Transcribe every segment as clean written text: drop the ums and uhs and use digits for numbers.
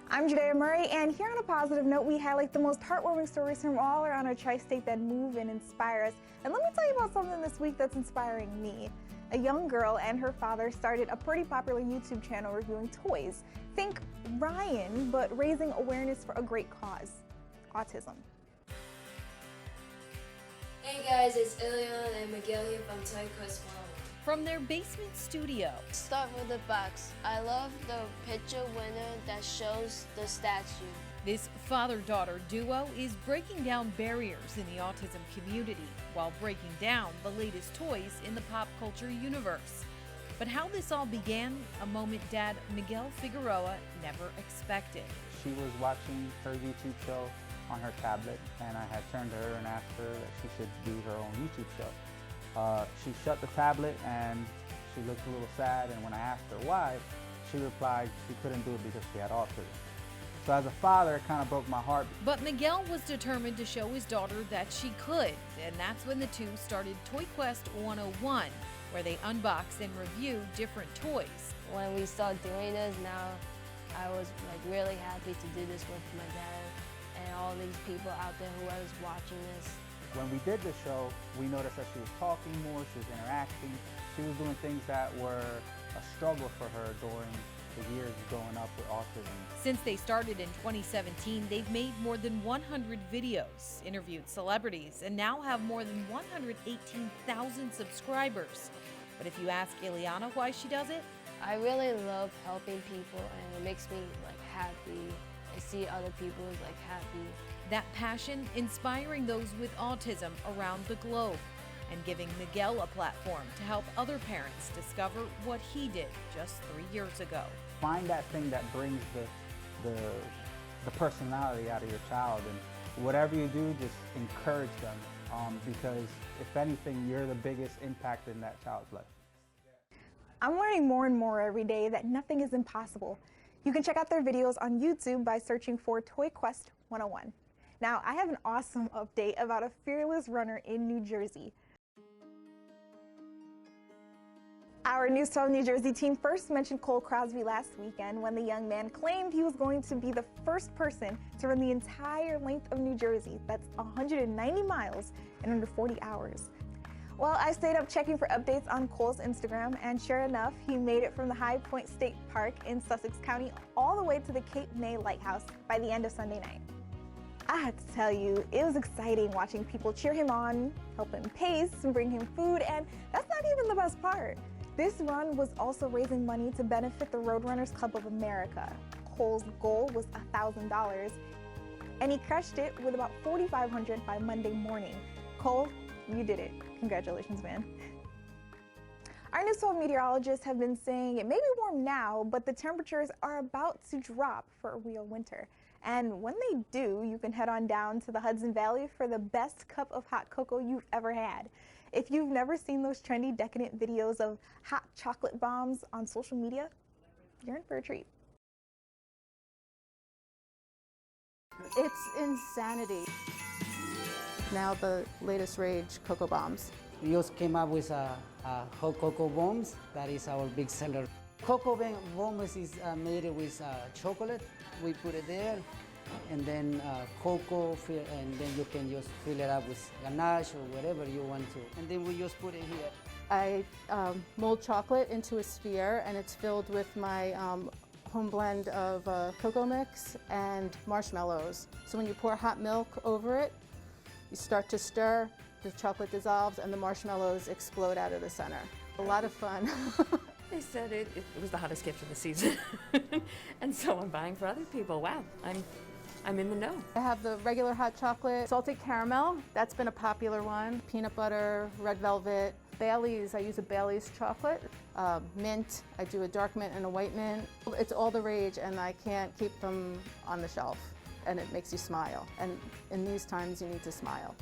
I'm Judea Murray, and here on a positive note, we highlight the most heartwarming stories from all around our tri-state that move and inspire us. And let me tell you about something this week that's inspiring me. A young girl and her father started a pretty popular YouTube channel reviewing toys. Think Ryan, but raising awareness for a great cause, autism. Hey guys, it's Ilion and Miguel here from Toy Quest 101. From their basement studio. Start with the box. I love the picture winner that shows the statue. This father-daughter duo is breaking down barriers in the autism community while breaking down the latest toys in the pop culture universe. But how this all began, a moment Dad Miguel Figueroa never expected. She was watching her YouTube show on her tablet, and I had turned to her and asked her that she should do her own YouTube show. She shut the tablet and she looked a little sad, and when I asked her why, she replied she couldn't do it because she had autism. So as a father, it kind of broke my heart. But Miguel was determined to show his daughter that she could, and that's when the two started Toy Quest 101, where they unbox and review different toys. When we started doing this, now I was really happy to do this with my dad and all these people out there who was watching this. When we did the show, we noticed that she was talking more, she was interacting, she was doing things that were a struggle for her during the years growing up with autism. Since they started in 2017, they've made more than 100 videos, interviewed celebrities, and now have more than 118,000 subscribers. But if you ask Ileana why she does it, I really love helping people, and it makes me happy. I see other people happy. That passion inspiring those with autism around the globe and giving Miguel a platform to help other parents discover what he did just 3 years ago. Find that thing that brings the personality out of your child, and whatever you do, just encourage them because if anything, you're the biggest impact in that child's life. I'm learning more and more every day that nothing is impossible. You can check out their videos on YouTube by searching for Toy Quest 101. Now, I have an awesome update about a fearless runner in New Jersey. Our News 12 New Jersey team first mentioned Cole Crosby last weekend when the young man claimed he was going to be the first person to run the entire length of New Jersey, that's 190 miles, in under 40 hours. Well, I stayed up checking for updates on Cole's Instagram, and sure enough, he made it from the High Point State Park in Sussex County all the way to the Cape May Lighthouse by the end of Sunday night. I have to tell you, it was exciting watching people cheer him on, help him pace, and bring him food, and that's not even the best part. This run was also raising money to benefit the Roadrunners Club of America. Cole's goal was $1,000, and he crushed it with about $4,500 by Monday morning. Cole, you did it. Congratulations, man. Our News 12 meteorologists have been saying it may be warm now, but the temperatures are about to drop for a real winter. And when they do, you can head on down to the Hudson Valley for the best cup of hot cocoa you've ever had. If you've never seen those trendy, decadent videos of hot chocolate bombs on social media, you're in for a treat. It's insanity. Now the latest rage, cocoa bombs. We just came up with hot cocoa bombs. That is our big seller. Cocoa bombs is made with chocolate. We put it there, and then cocoa, and then you can just fill it up with ganache or whatever you want to. And then we just put it here. I mold chocolate into a sphere, and it's filled with my home blend of cocoa mix and marshmallows. So when you pour hot milk over it, you start to stir, the chocolate dissolves, and the marshmallows explode out of the center. A lot of fun. They said it was the hottest gift of the season. And so I'm buying for other people. Wow, I'm in the know. I have the regular hot chocolate, salted caramel, that's been a popular one, peanut butter, red velvet, Bailey's, I use a Bailey's chocolate, mint, I do a dark mint and a white mint. It's all the rage, and I can't keep them on the shelf, and it makes you smile. And in these times, you need to smile.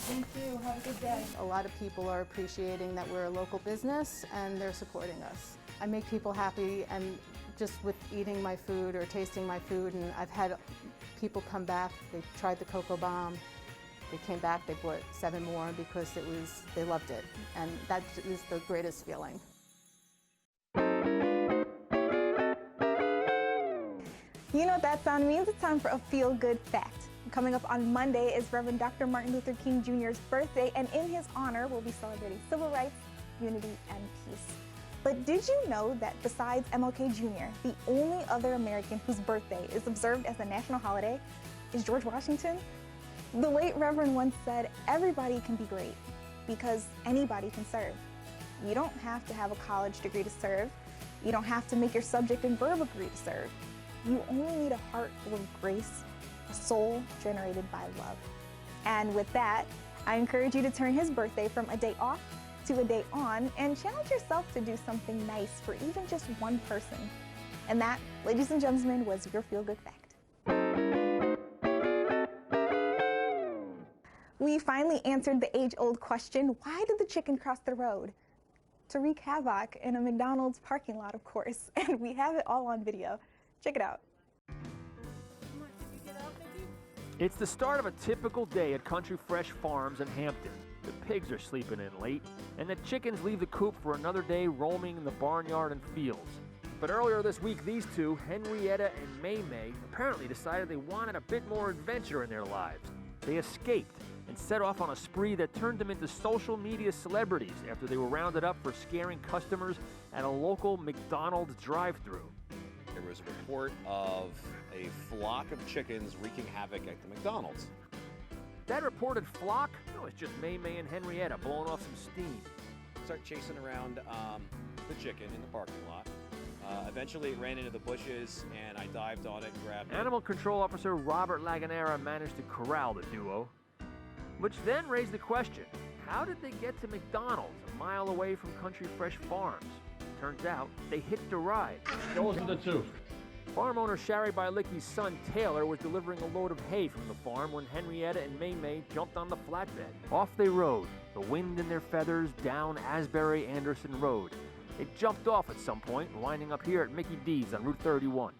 Thank you. Have a good day. A lot of people are appreciating that we're a local business, and they're supporting us. I make people happy, and just with eating my food or tasting my food, and I've had people come back. They tried the cocoa bomb. They came back. They bought 7 more because they loved it, and that is the greatest feeling. You know what that sound means? It's time for a feel-good fact. Coming up on Monday is Reverend Dr. Martin Luther King Jr.'s birthday, and in his honor, we'll be celebrating civil rights, unity, and peace. But did you know that besides MLK Jr., the only other American whose birthday is observed as a national holiday is George Washington? The late Reverend once said, "Everybody can be great because anybody can serve." You don't have to have a college degree to serve. You don't have to make your subject and verb agree to serve. You only need a heart full of grace, a soul generated by love. And with that, I encourage you to turn his birthday from a day off to a day on and challenge yourself to do something nice for even just one person. And that, ladies and gentlemen, was your feel-good fact. We finally answered the age-old question, why did the chicken cross the road? To wreak havoc in a McDonald's parking lot, of course. And we have it all on video. Check it out. It's the start of a typical day at Country Fresh Farms in Hampton. The pigs are sleeping in late, and the chickens leave the coop for another day roaming in the barnyard and fields. But earlier this week, these two, Henrietta and May May, apparently decided they wanted a bit more adventure in their lives. They escaped and set off on a spree that turned them into social media celebrities after they were rounded up for scaring customers at a local McDonald's drive-thru. There was a report of a flock of chickens wreaking havoc at the McDonald's. That reported flock? No, it's just May May and Henrietta blowing off some steam. Start chasing around the chicken in the parking lot. Eventually it ran into the bushes and I dived on it and grabbed it. Animal Control Officer Robert Laganera managed to corral the duo, which then raised the question, how did they get to McDonald's a mile away from Country Fresh Farms? Turns out they hitched a ride. Show us the truth. Farm owner Shari Bailicki's son Taylor was delivering a load of hay from the farm when Henrietta and May May jumped on the flatbed. Off they rode, the wind in their feathers, down Asbury Anderson Road. It jumped off at some point, winding up here at Mickey D's on Route 31.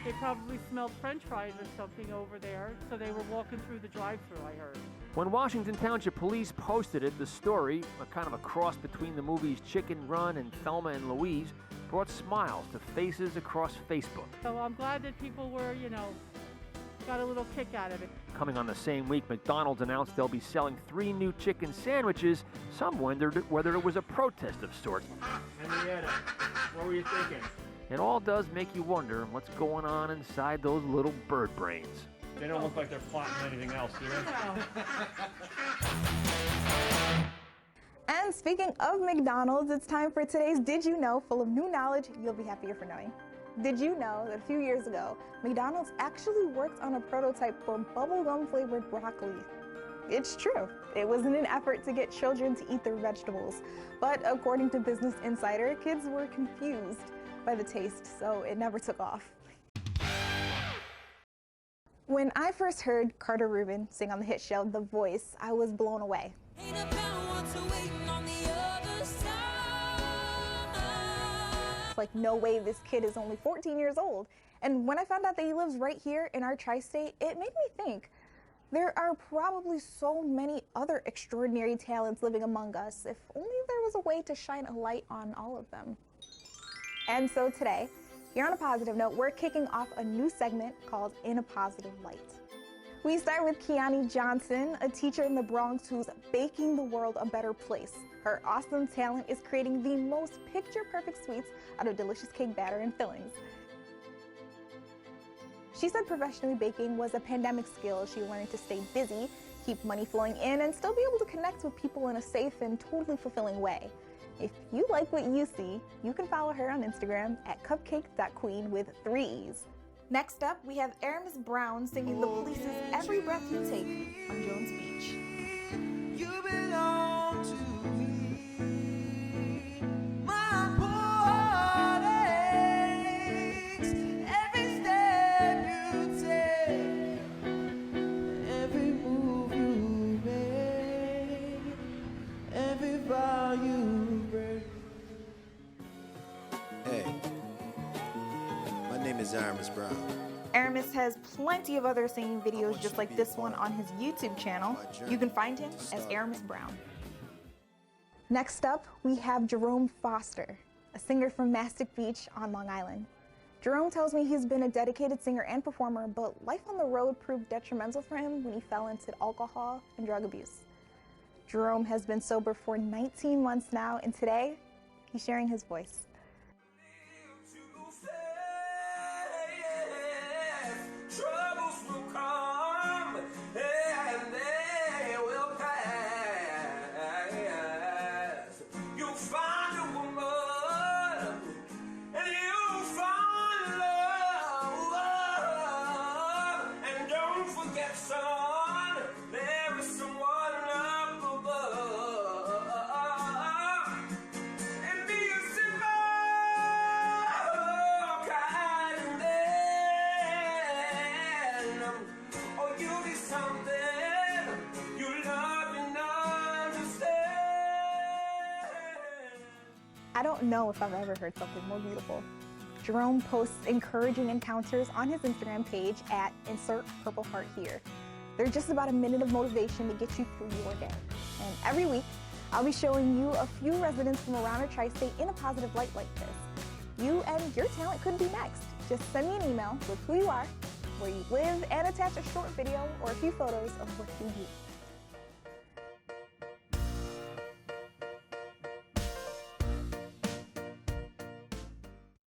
They probably smelled French fries or something over there, so they were walking through the drive-thru, I heard. When Washington Township Police posted it, the story, a kind of a cross between the movies Chicken Run and Thelma and Louise, brought smiles to faces across Facebook. So I'm glad that people were, got a little kick out of it. Coming on the same week, McDonald's announced they'll be selling 3 new chicken sandwiches. Some wondered whether it was a protest of sorts. Henrietta, what were you thinking? It all does make you wonder what's going on inside those little bird brains. They don't look like they're plotting anything else, do they? And speaking of McDonald's, it's time for today's Did You Know, full of new knowledge you'll be happier for knowing. Did you know that a few years ago, McDonald's actually worked on a prototype for bubblegum-flavored broccoli? It's true. It was in an effort to get children to eat their vegetables. But according to Business Insider, kids were confused by the taste, so it never took off. When I first heard Carter Rubin sing on the hit show The Voice, I was blown away. It's like, no way, this kid is only 14 years old. And when I found out that he lives right here in our tri-state, it made me think, there are probably so many other extraordinary talents living among us, if only there was a way to shine a light on all of them. And so today, here on a positive note, we're kicking off a new segment called In a Positive Light. We start with Kianni Johnson, a teacher in the Bronx who's baking the world a better place. Her awesome talent is creating the most picture-perfect sweets out of delicious cake batter and fillings. She said professionally baking was a pandemic skill she learned to stay busy, keep money flowing in, and still be able to connect with people in a safe and totally fulfilling way. If you like what you see, you can follow her on Instagram at cupcake.queen with 3 E's. Next up, we have Arahmus Brown singing The Police's Every Breath You Take on Jones Beach. You belong to me, my poor heartaches. Every step you take, every move you make, every vow you break. Hey, my name is Arahmus Brown. Arahmus has plenty of other singing videos just like this one on his YouTube channel. You can find him as Arahmus Brown. Next up, we have Jerome Foster, a singer from Mastic Beach on Long Island. Jerome tells me he's been a dedicated singer and performer, but life on the road proved detrimental for him when he fell into alcohol and drug abuse. Jerome has been sober for 19 months now, and today, he's sharing his voice. Troubles will come and they will pass. You'll find a woman and you'll find love. And don't forget, son, there is someone up above. And be a simple kind man, or you'll be something you love and understand. I don't know if I've ever heard something more beautiful. Jerome posts encouraging encounters on his Instagram page at insert purple heart here. They're just about a minute of motivation to get you through your day. And every week, I'll be showing you a few residents from around our tri-state in a positive light like this. You and your talent could be next. Just send me an email with who you are, where you live, and attach a short video or a few photos of what you do.